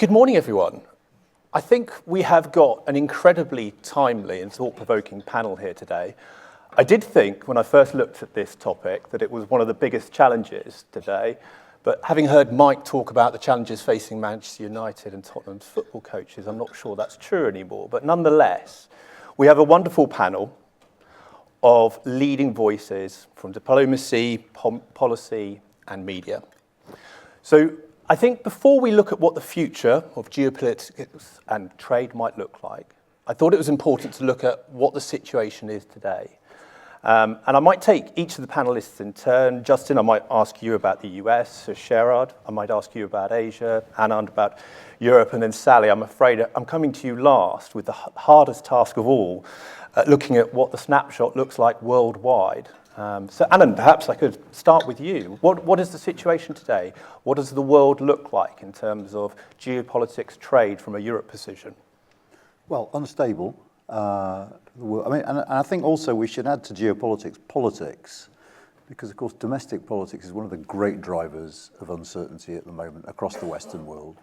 Good morning, everyone. I think we have got an incredibly timely and thought-provoking panel here today. I did think, when I first looked at this topic, that it was one of the biggest challenges today, but having heard Mike talk about the challenges facing Manchester United and Tottenham's football coaches, I'm not sure that's true anymore. But nonetheless, we have a wonderful panel of leading voices from diplomacy, policy, and media. So I think before we look at what the future of geopolitics and trade might look like, I thought it was important to look at what the situation is today. And I might take each of the panelists in turn. Justin, I might ask you about the US, so Sherard, I might ask you about Asia, Anand about Europe, and then Sally, I'm afraid I'm coming to you last with the hardest task of all, looking at what the snapshot looks like worldwide. So Anand, perhaps I could start with you. What is the situation today? What does the world look like in terms of geopolitics, trade from a Europe position? Well, unstable. And I think also we should add to geopolitics politics, because of course domestic politics is one of the great drivers of uncertainty at the moment across the Western world.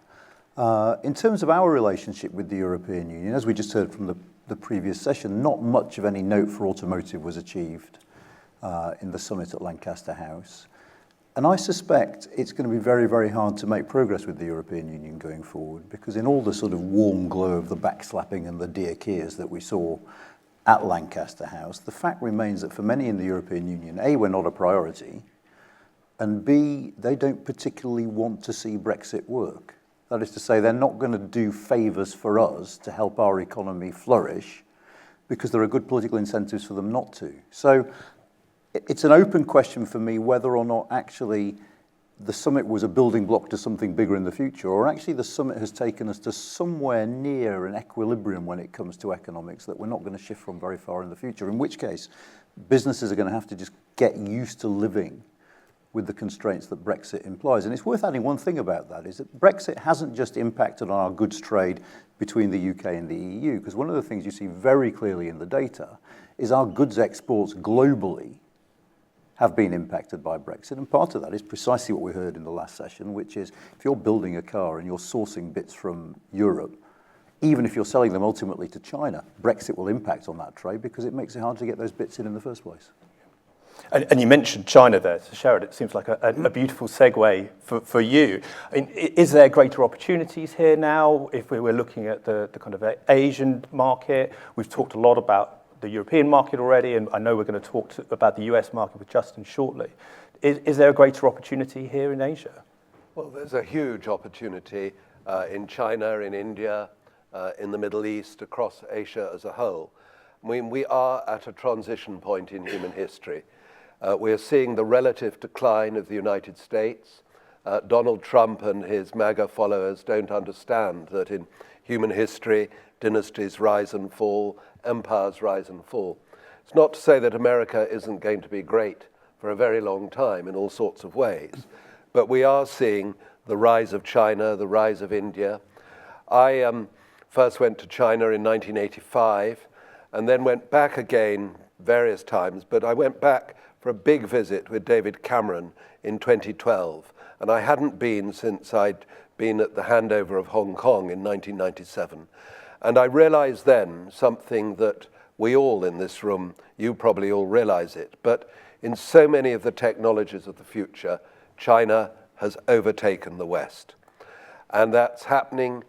In terms of our relationship with the European Union, as we just heard from the previous session, not much of any note for automotive was achieved in the summit at Lancaster House. And I suspect it's going to be very, very hard to make progress with the European Union going forward, because in all the sort of warm glow of the backslapping and the dear Kears that we saw at Lancaster House, the fact remains that for many in the European Union, A, we're not a priority, and B, they don't particularly want to see Brexit work. That is to say, they're not going to do favours for us to help our economy flourish, because there are good political incentives for them not to. So it's an open question for me whether or not actually the summit was a building block to something bigger in the future, or actually the summit has taken us to somewhere near an equilibrium when it comes to economics that we're not going to shift from very far in the future, in which case businesses are going to have to just get used to living with the constraints that Brexit implies. And it's worth adding one thing about that, is that Brexit hasn't just impacted on our goods trade between the UK and the EU, because one of the things you see very clearly in the data is our goods exports globally have been impacted by Brexit. And part of that is precisely what we heard in the last session, which is if you're building a car and you're sourcing bits from Europe, even if you're selling them ultimately to China, Brexit will impact on that trade because it makes it hard to get those bits in the first place. And you mentioned China there, so Sherard, it seems like a beautiful segue for you. I mean, is there greater opportunities here now if we were looking at the kind of Asian market? We've talked a lot about the European market already, and I know we're going to talk about the US market with Justin shortly. Is there a greater opportunity here in Asia? Well, there's a huge opportunity in China, in India, in the Middle East, across Asia as a whole. I mean, we are at a transition point in human history. We're seeing the relative decline of the United States. Donald Trump and his MAGA followers don't understand that in human history, dynasties rise and fall, empires rise and fall. It's not to say that America isn't going to be great for a very long time in all sorts of ways, but we are seeing the rise of China, the rise of India. I first went to China in 1985 and then went back again various times, but I went back for a big visit with David Cameron in 2012, and I hadn't been since I'd been at the handover of Hong Kong in 1997. And I realized then something that we all in this room, you probably all realize it, but in so many of the technologies of the future, China has overtaken the West. And that's happening,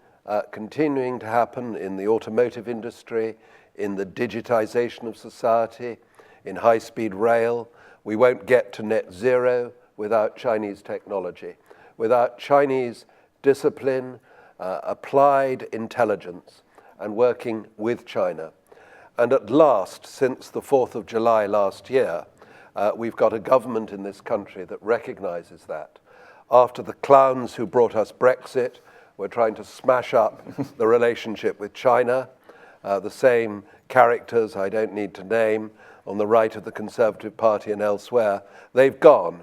continuing to happen in the automotive industry, in the digitization of society, in high-speed rail. We won't get to net zero without Chinese technology, without Chinese discipline, applied intelligence, and working with China. And at last, since the 4th of July last year, we've got a government in this country that recognizes that. After the clowns who brought us Brexit were trying to smash up the relationship with China, the same characters I don't need to name on the right of the Conservative Party and elsewhere, they've gone.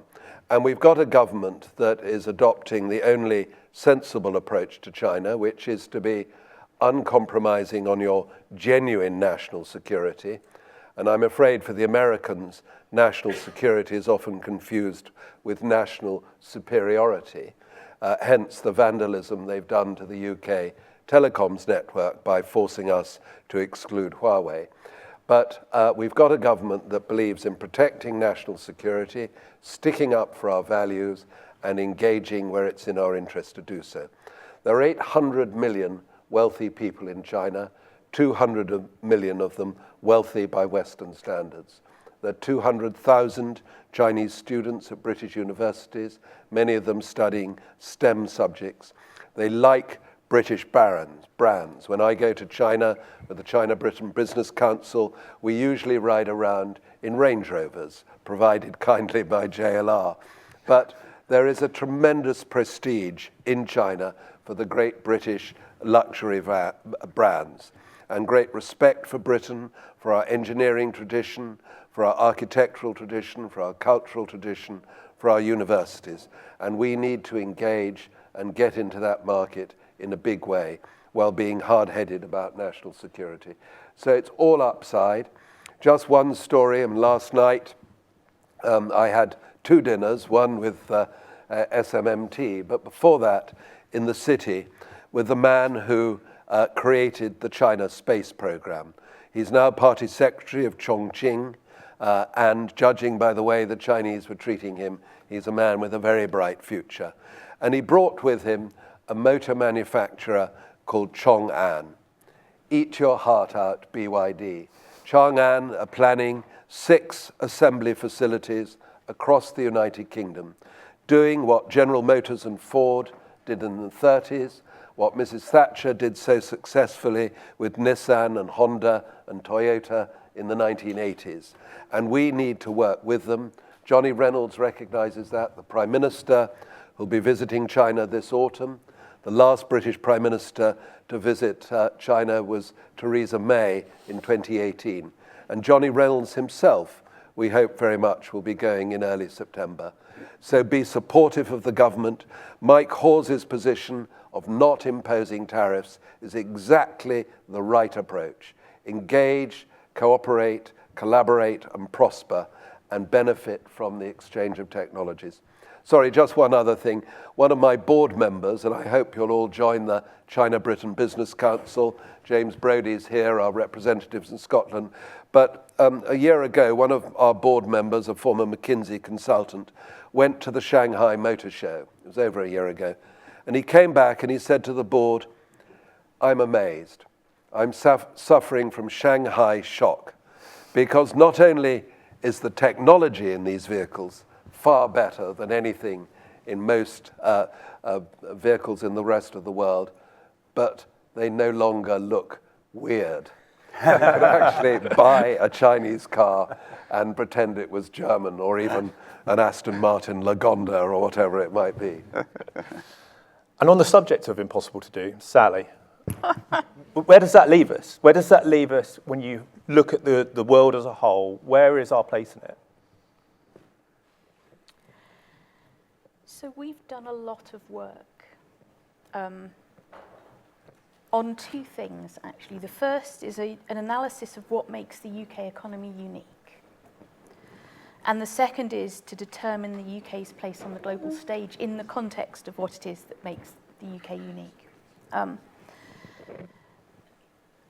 And we've got a government that is adopting the only sensible approach to China, which is to be uncompromising on your genuine national security, And I'm afraid for the Americans, national security is often confused with national superiority. Hence the vandalism they've done to the UK telecoms network by forcing us to exclude Huawei. But we've got a government that believes in protecting national security, sticking up for our values, and engaging where it's in our interest to do so. There are 800 million wealthy people in China, 200 million of them wealthy by Western standards. There are 200,000 Chinese students at British universities, many of them studying STEM subjects. They like British brands. When I go to China with the China-Britain Business Council, we usually ride around in Range Rovers, provided kindly by JLR. But there is a tremendous prestige in China for the great British luxury brands, and great respect for Britain, for our engineering tradition, for our architectural tradition, for our cultural tradition, for our universities. And we need to engage and get into that market in a big way while being hard-headed about national security. So it's all upside. Just one story, and last night I had 2 dinners, one with SMMT, but before that in the city with the man who created the China space program. He's now party secretary of Chongqing, and judging by the way the Chinese were treating him, he's a man with a very bright future. And he brought with him a motor manufacturer called Chong'an. Eat your heart out, BYD. Chong'an are planning 6 assembly facilities across the United Kingdom, doing what General Motors and Ford did in the 30s, what Mrs. Thatcher did so successfully with Nissan and Honda and Toyota in the 1980s. And we need to work with them. Johnny Reynolds recognizes that, the Prime Minister, who'll be visiting China this autumn. The last British Prime Minister to visit China was Theresa May in 2018. And Johnny Reynolds himself, we hope very much, will be going in early September. So be supportive of the government. Mike Hawes's position of not imposing tariffs is exactly the right approach. Engage, cooperate, collaborate, and prosper, and benefit from the exchange of technologies. Sorry, just one other thing. One of my board members, and I hope you'll all join the China-Britain Business Council, James Brodie's here, our representatives in Scotland, but a year ago, one of our board members, a former McKinsey consultant, went to the Shanghai Motor Show. It was over a year ago. And he came back and he said to the board, "I'm amazed. I'm suffering from Shanghai shock, because not only is the technology in these vehicles far better than anything in most vehicles in the rest of the world, but they no longer look weird. You could actually buy a Chinese car and pretend it was German, or even an Aston Martin Lagonda or whatever it might be." And on the subject of impossible to do, Sally, where does that leave us? Where does that leave us when you look at the world as a whole? Where is our place in it? So we've done a lot of work on 2 things, actually. The first is an analysis of what makes the UK economy unique. And the second is to determine the UK's place on the global stage in the context of what it is that makes the UK unique.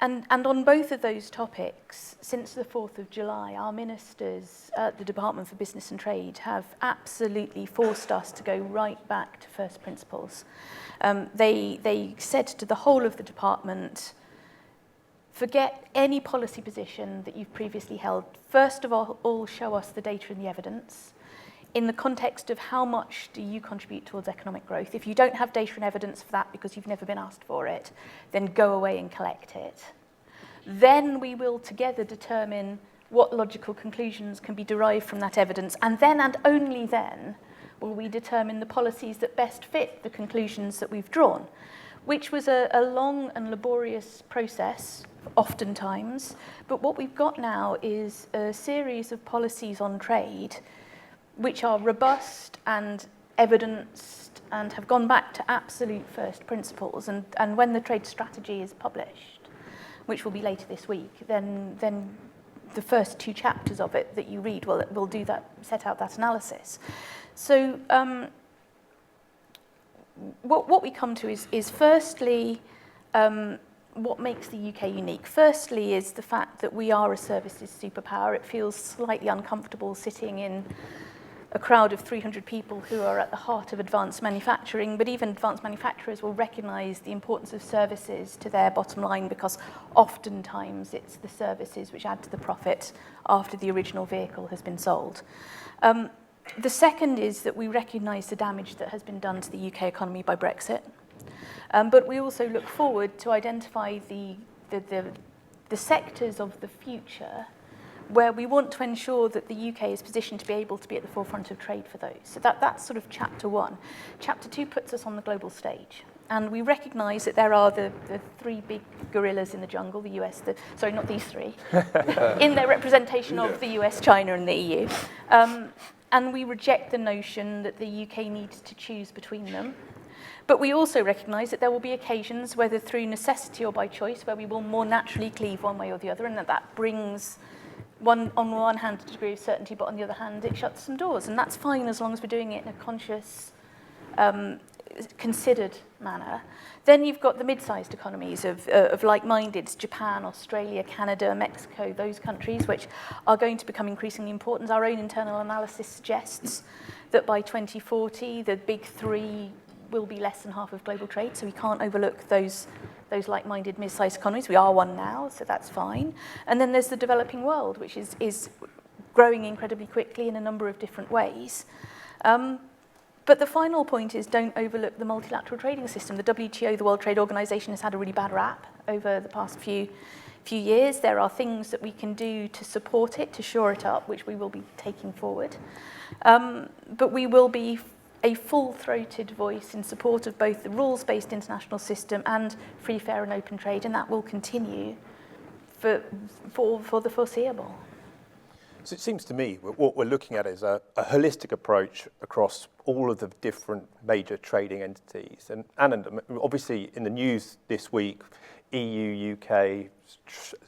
And on both of those topics, since the 4th of July, our ministers at the Department for Business and Trade have absolutely forced us to go right back to first principles. They said to the whole of the department, forget any policy position that you've previously held. First of all, show us the data and the evidence in the context of how much do you contribute towards economic growth. If you don't have data and evidence for that because you've never been asked for it, then go away and collect it. Then we will together determine what logical conclusions can be derived from that evidence, and then and only then will we determine the policies that best fit the conclusions that we've drawn, which was a long and laborious process, oftentimes. But what we've got now is a series of policies on trade which are robust and evidenced and have gone back to absolute first principles. And when the trade strategy is published, which will be later this week, then the first 2 chapters of it that you read will do that, set out that analysis. So what we come to is firstly, what makes the UK unique. Firstly is the fact that we are a services superpower. It feels slightly uncomfortable sitting in a crowd of 300 people who are at the heart of advanced manufacturing, but even advanced manufacturers will recognise the importance of services to their bottom line, because oftentimes it's the services which add to the profit after the original vehicle has been sold. The second is that we recognise the damage that has been done to the UK economy by Brexit. But we also look forward to identify the sectors of the future where we want to ensure that the UK is positioned to be able to be at the forefront of trade for those. So that's sort of chapter 1. Chapter 2 puts us on the global stage. And we recognise that there are the 3 big gorillas in the jungle, the US, sorry, not these 3, in their representation of the US, China and the EU. And we reject the notion that the UK needs to choose between them. But we also recognise that there will be occasions, whether through necessity or by choice, where we will more naturally cleave one way or the other, and that brings, on one hand, a degree of certainty, but on the other hand, it shuts some doors. And that's fine as long as we're doing it in a conscious, considered manner. Then you've got the mid-sized economies of like-minded, Japan, Australia, Canada, Mexico, those countries which are going to become increasingly important. Our own internal analysis suggests that by 2040, the big 3 will be less than half of global trade, so we can't overlook those like-minded mid-sized economies. We are one now, so that's fine. And then there's the developing world, which is growing incredibly quickly in a number of different ways. But the final point is, don't overlook the multilateral trading system. The WTO, the World Trade Organization, has had a really bad rap over the past few years. There are things that we can do to support it, to shore it up, which we will be taking forward. But we will be a full-throated voice in support of both the rules-based international system and free, fair and open trade, and that will continue for the foreseeable. So it seems to me what we're looking at is a holistic approach across all of the different major trading entities. And Anand, obviously in the news this week, EU, UK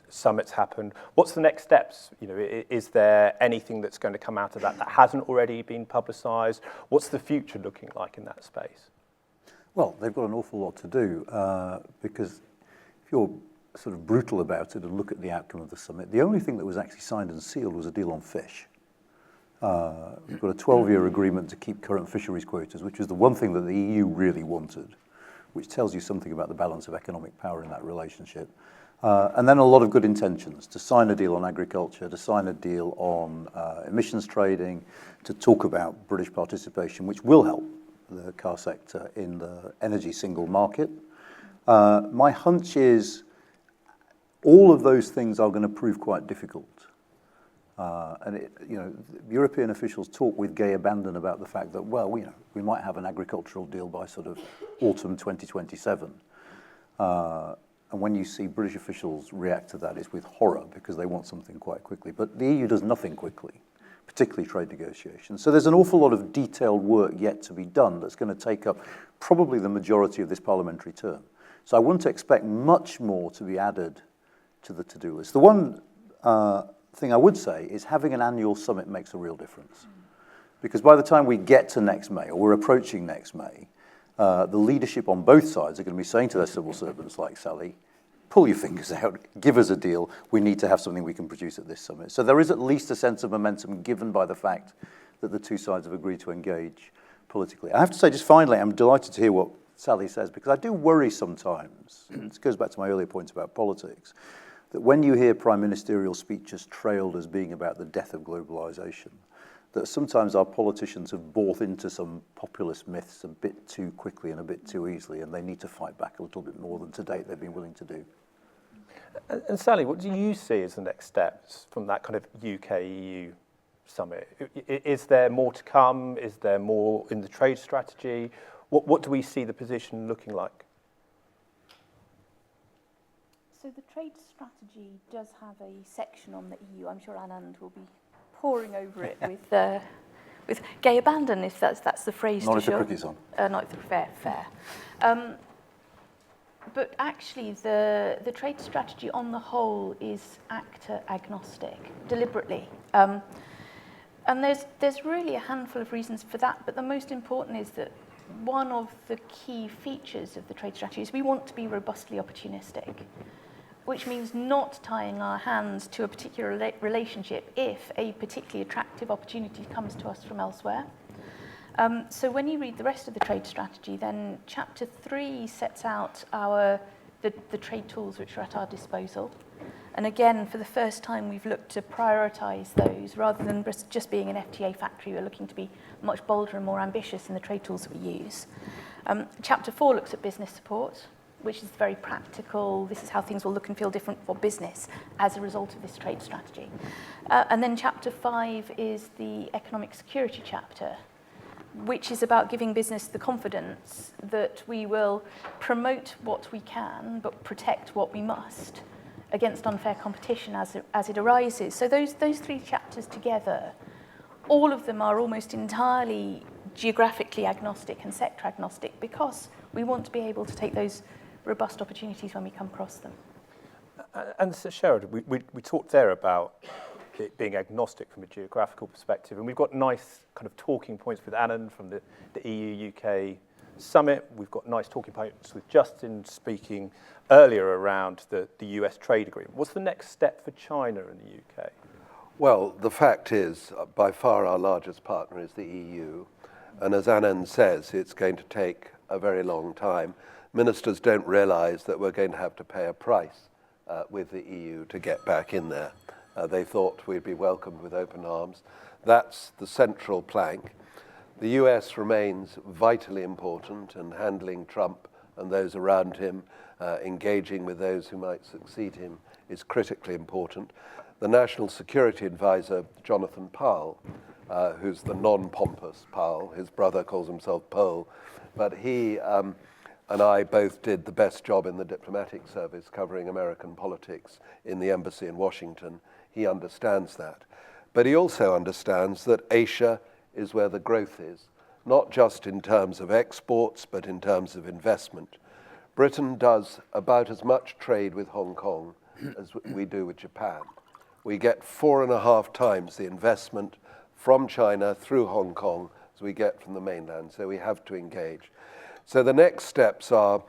summits happened. What's the next steps? Is there anything that's going to come out of that hasn't already been publicised? What's the future looking like in that space? Well, they've got an awful lot to do because if you're sort of brutal about it and look at the outcome of the summit, the only thing that was actually signed and sealed was a deal on fish. We've got a 12-year agreement to keep current fisheries quotas, which was the one thing that the EU really wanted, which tells you something about the balance of economic power in that relationship. And then a lot of good intentions to sign a deal on agriculture, to sign a deal on emissions trading, to talk about British participation, which will help the car sector in the energy single market. My hunch is all of those things are going to prove quite difficult. European officials talk with gay abandon about the fact that, well, we might have an agricultural deal by sort of autumn 2027. And when you see British officials react to that, it's with horror because they want something quite quickly. But the EU does nothing quickly, particularly trade negotiations. So there's an awful lot of detailed work yet to be done that's going to take up probably the majority of this parliamentary term. So I wouldn't expect much more to be added to the to-do list. The one thing I would say is having an annual summit makes a real difference. Because by the time we get to next May, or we're approaching next May, the leadership on both sides are going to be saying to their civil servants like Sally, pull your fingers out, give us a deal, we need to have something we can produce at this summit. So there is at least a sense of momentum given by the fact that the two sides have agreed to engage politically. I have to say, just finally, I'm delighted to hear what Sally says, because I do worry sometimes, and this goes back to my earlier points about politics, that when you hear prime ministerial speeches trailed as being about the death of globalization, that sometimes our politicians have bought into some populist myths a bit too quickly and a bit too easily, and they need to fight back a little bit more than to date they've been willing to do. And Sally, what do you see as the next steps from that kind of UK-EU summit? Is there more to come? Is there more in the trade strategy? What do we see the position looking like? So the trade strategy does have a section on the EU. I'm sure Anand will be poring over it with gay abandon, if that's the phrase. Not if the cricket's on. Not if the fair. But actually, the trade strategy on the whole is actor agnostic, deliberately. And there's really a handful of reasons for that, but the most important is that one of the key features of the trade strategy is we want to be robustly opportunistic, which means not tying our hands to a particular relationship if a particularly attractive opportunity comes to us from elsewhere. So when you read the rest of the trade strategy, then Chapter 3 sets out the trade tools which are at our disposal. And again, for the first time, we've looked to prioritise those rather than just being an FTA factory. We're looking to be much bolder and more ambitious in the trade tools that we use. Chapter 4 looks at business support, which is very practical. This is how things will look and feel different for business as a result of this trade strategy. And then Chapter 5 is the economic security chapter, which is about giving business the confidence that we will promote what we can, but protect what we must against unfair competition as it arises. So those three chapters together, all of them are almost entirely geographically agnostic and sector agnostic because we want to be able to take those robust opportunities when we come across them. And so Sherard, we talked there about it being agnostic from a geographical perspective, and we've got nice kind of talking points with Anand from the EU-UK summit. We've got nice talking points with Justin speaking earlier around the US trade agreement. What's the next step for China and the UK? Well, the fact is, by far our largest partner is the EU, and as Anand says, it's going to take a very long time. Ministers don't realise that we're going to have to pay a price with the EU to get back in there. They thought we'd be welcomed with open arms. That's the central plank. The US remains vitally important, and handling Trump and those around him, engaging with those who might succeed him, is critically important. The National Security Advisor, Jonathan Powell, who's the non-pompous Powell, his brother calls himself Pole, but he and I both did the best job in the diplomatic service covering American politics in the embassy in Washington. He understands that. But he also understands that Asia is where the growth is, not just in terms of exports, but in terms of investment. Britain does about as much trade with Hong Kong as we do with Japan. We get 4.5 times the investment from China through Hong Kong as we get from the mainland, so we have to engage. So the next steps are,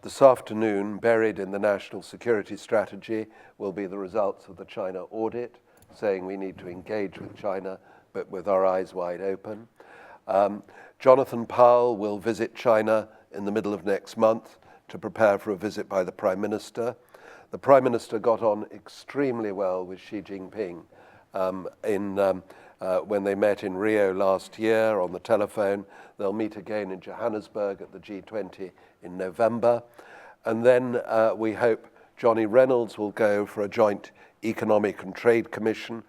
this afternoon, buried in the National Security Strategy, will be the results of the China audit, saying we need to engage with China, but with our eyes wide open. Jonathan Powell will visit China in the middle of next month to prepare for a visit by the Prime Minister. The Prime Minister got on extremely well with Xi Jinping when they met in Rio last year on the telephone. They'll meet again in Johannesburg at the G20 in November. And then we hope Johnny Reynolds will go for a joint Economic and Trade Commission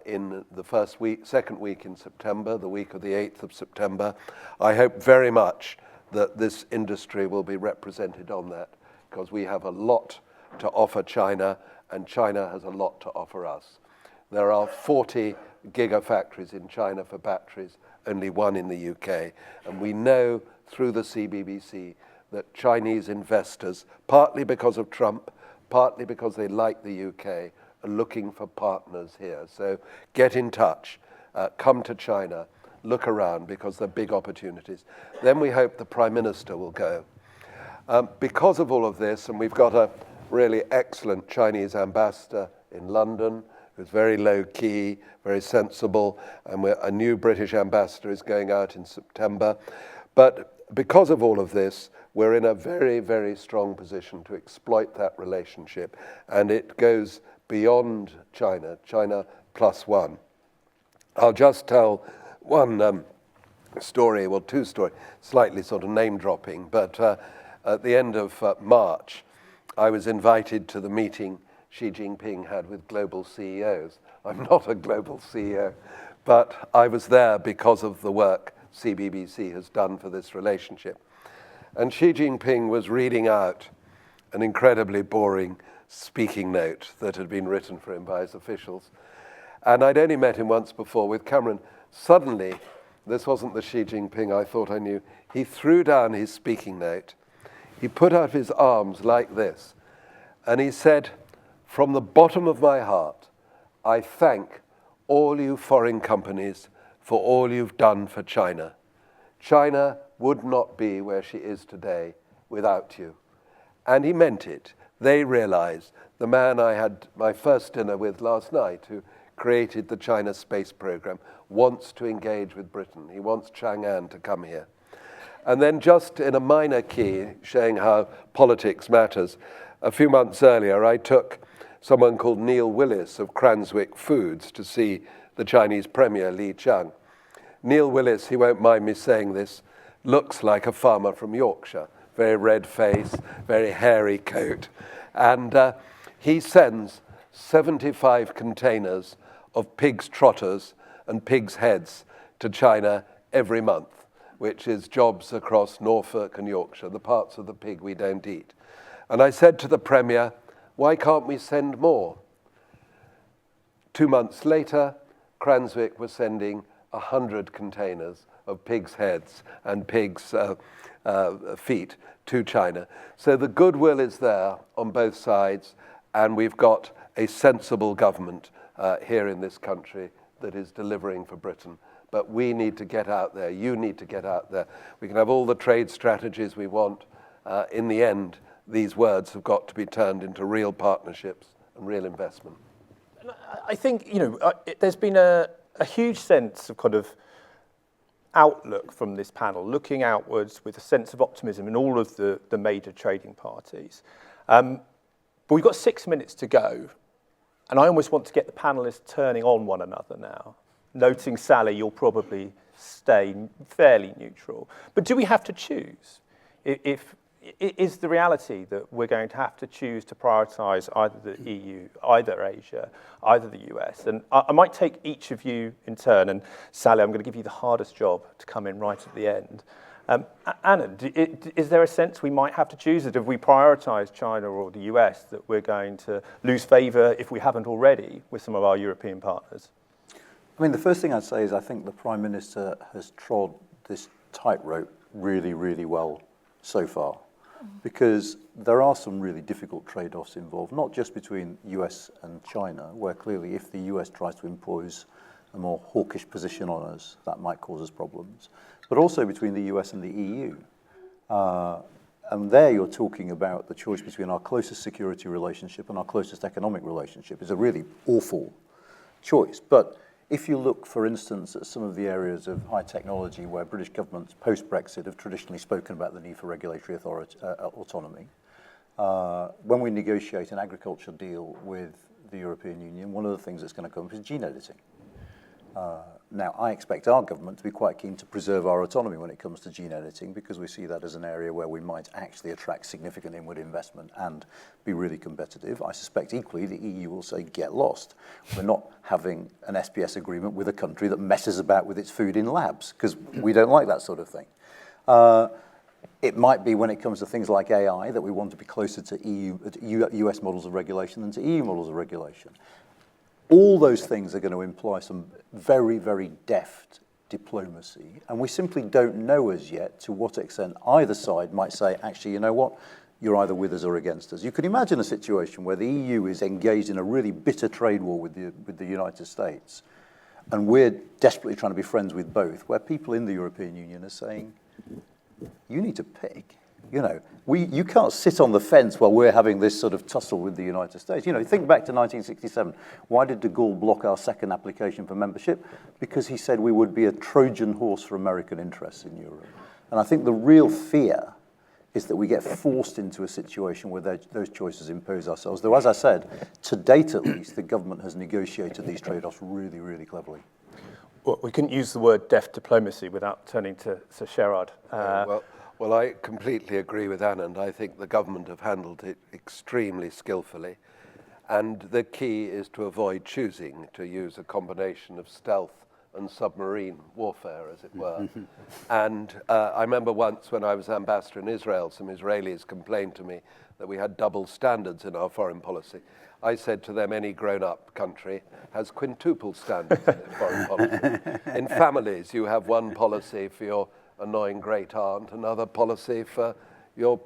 in the second week in September, the week of the 8th of September. I hope very much that this industry will be represented on that, because we have a lot to offer China, and China has a lot to offer us. There are 40 gigafactories in China for batteries, only one in the UK. And we know through the CBBC that Chinese investors, partly because of Trump, partly because they like the UK, are looking for partners here. So get in touch, come to China, look around, because there are big opportunities. Then we hope the Prime Minister will go. Because of all of this, and we've got a really excellent Chinese ambassador in London, who's very low-key, very sensible, and a new British ambassador is going out in September. But because of all of this, we're in a very, very strong position to exploit that relationship, and it goes beyond China, China plus one. I'll just tell one story, well, two stories, slightly sort of name-dropping, but at the end of March, I was invited to the meeting Xi Jinping had with global CEOs. I'm not a global CEO, but I was there because of the work CBBC has done for this relationship. And Xi Jinping was reading out an incredibly boring speaking note that had been written for him by his officials. And I'd only met him once before with Cameron. Suddenly, this wasn't the Xi Jinping I thought I knew. He threw down his speaking note. he put out his arms like this, and he said, "From the bottom of my heart, I thank all you foreign companies for all you've done for China. China would not be where she is today without you." And he meant it. They realized, the man I had my first dinner with last night, who created the China space program, wants to engage with Britain. He wants Chang'an to come here. And then just in a minor key, showing how politics matters, a few months earlier, I took someone called Neil Willis of Cranswick Foods to see the Chinese Premier, Li Qiang. Neil Willis, he won't mind me saying this, looks like a farmer from Yorkshire. Very red face, very hairy coat. And he sends 75 containers of pig's trotters and pig's heads to China every month, which is jobs across Norfolk and Yorkshire, the parts of the pig we don't eat. And I said to the Premier, why can't we send more? 2 months later, Cranswick was sending 100 containers of pig's heads and pig's feet to China. So the goodwill is there on both sides, and we've got a sensible government here in this country that is delivering for Britain. But we need to get out there. You need to get out there. We can have all the trade strategies we want. In the end, these words have got to be turned into real partnerships and real investment. I think, there's been a huge sense of kind of outlook from this panel, looking outwards with a sense of optimism in all of the major trading parties. But we've got 6 minutes to go, and I almost want to get the panellists turning on one another now. Noting, Sally, you'll probably stay fairly neutral. But do we have to choose? Is the reality that we're going to have to choose to prioritise either the EU, either Asia, either the US? And I might take each of you in turn, and Sally, I'm going to give you the hardest job to come in right at the end. Anand, is there a sense we might have to choose that if we prioritise China or the US, that we're going to lose favour, if we haven't already, with some of our European partners? I mean, the first thing I'd say is I think the Prime Minister has trod this tightrope really, really well so far, because there are some really difficult trade-offs involved, not just between US and China, where clearly if the US tries to impose a more hawkish position on us, that might cause us problems, but also between the US and the EU. And there you're talking about the choice between our closest security relationship and our closest economic relationship. Is a really awful choice. But if you look, for instance, at some of the areas of high technology where British governments post-Brexit have traditionally spoken about the need for regulatory autonomy, when we negotiate an agriculture deal with the European Union, one of the things that's going to come is gene editing. Now, I expect our government to be quite keen to preserve our autonomy when it comes to gene editing, because we see that as an area where we might actually attract significant inward investment and be really competitive. I suspect equally the EU will say, get lost. We're not having an SPS agreement with a country that messes about with its food in labs, because we don't like that sort of thing. It might be when it comes to things like AI that we want to be closer to US models of regulation than to EU models of regulation. All those things are going to imply some very, very deft diplomacy, and we simply don't know as yet to what extent either side might say, actually, you know what, you're either with us or against us. You can imagine a situation where the EU is engaged in a really bitter trade war with the United States, and we're desperately trying to be friends with both, where people in the European Union are saying, you need to pick. You can't sit on the fence while we're having this sort of tussle with the United States. Think back to 1967. Why did de Gaulle block our second application for membership? Because he said we would be a Trojan horse for American interests in Europe. And I think the real fear is that we get forced into a situation where those choices impose ourselves. Though, as I said, to date at least, the government has negotiated these trade-offs really, really cleverly. Well, we couldn't use the word deft diplomacy without turning to Sherard. Well, I completely agree with Anand. I think the government have handled it extremely skillfully. And the key is to avoid choosing to use a combination of stealth and submarine warfare, as it were. And I remember once when I was ambassador in Israel, some Israelis complained to me that we had double standards in our foreign policy. I said to them, any grown-up country has quintuple standards in its foreign policy. In families, you have one policy for your annoying great aunt, another policy for your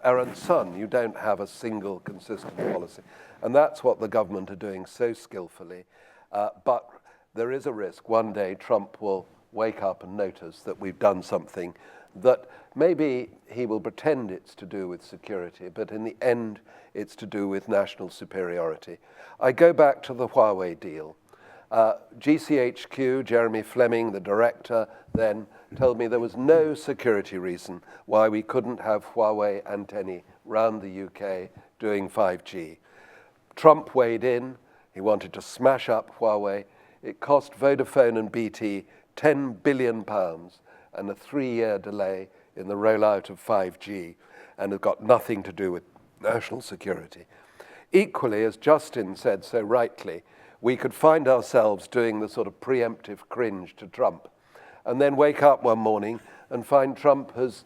errant son. You don't have a single consistent policy. And that's what the government are doing so skillfully. But there is a risk one day Trump will wake up and notice that we've done something that maybe he will pretend it's to do with security, but in the end, it's to do with national superiority. I go back to the Huawei deal. GCHQ, Jeremy Fleming, the director, then told me there was no security reason why we couldn't have Huawei antennae round the UK doing 5G. Trump weighed in. He wanted to smash up Huawei. It cost Vodafone and BT £10 billion and a 3-year delay in the rollout of 5G, and it got nothing to do with national security. Equally, as Justin said so rightly, we could find ourselves doing the sort of preemptive cringe to Trump, and then wake up one morning and find Trump has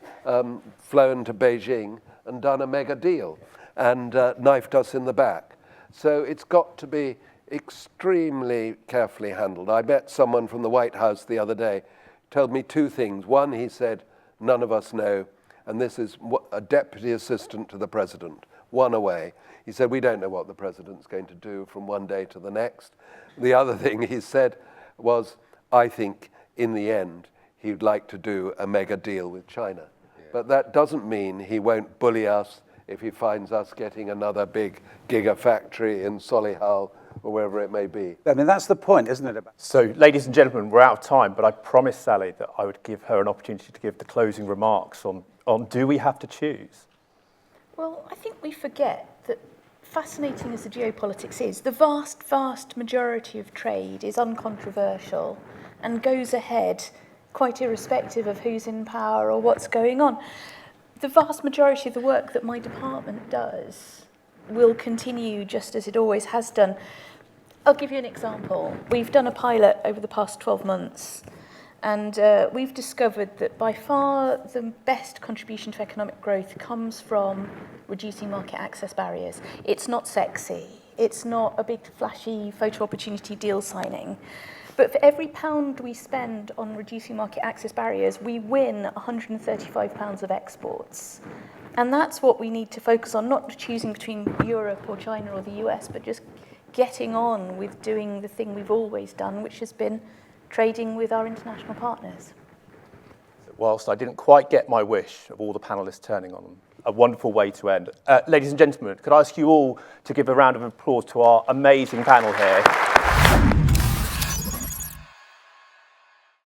flown to Beijing and done a mega deal and knifed us in the back. So it's got to be extremely carefully handled. I met someone from the White House the other day, told me two things. One, he said, none of us know, and this is a deputy assistant to the president, one away. He said, we don't know what the president's going to do from one day to the next. The other thing he said was, I think in the end, he'd like to do a mega deal with China. Yeah. But that doesn't mean he won't bully us if he finds us getting another big gigafactory in Solihull or wherever it may be. I mean, that's the point, isn't it? So, ladies and gentlemen, we're out of time, but I promised Sally that I would give her an opportunity to give the closing remarks on do we have to choose? Well, I think we forget that, fascinating as the geopolitics is, the vast, vast majority of trade is uncontroversial and goes ahead quite irrespective of who's in power or what's going on. The vast majority of the work that my department does will continue just as it always has done. I'll give you an example. We've done a pilot over the past 12 months, and we've discovered that by far the best contribution to economic growth comes from reducing market access barriers. It's not sexy. It's not a big flashy photo opportunity deal signing. But for every pound we spend on reducing market access barriers, we win £135 of exports. And that's what we need to focus on, not choosing between Europe or China or the US, but just getting on with doing the thing we've always done, which has been trading with our international partners. Whilst I didn't quite get my wish of all the panellists turning on them, a wonderful way to end. Ladies and gentlemen, could I ask you all to give a round of applause to our amazing panel here?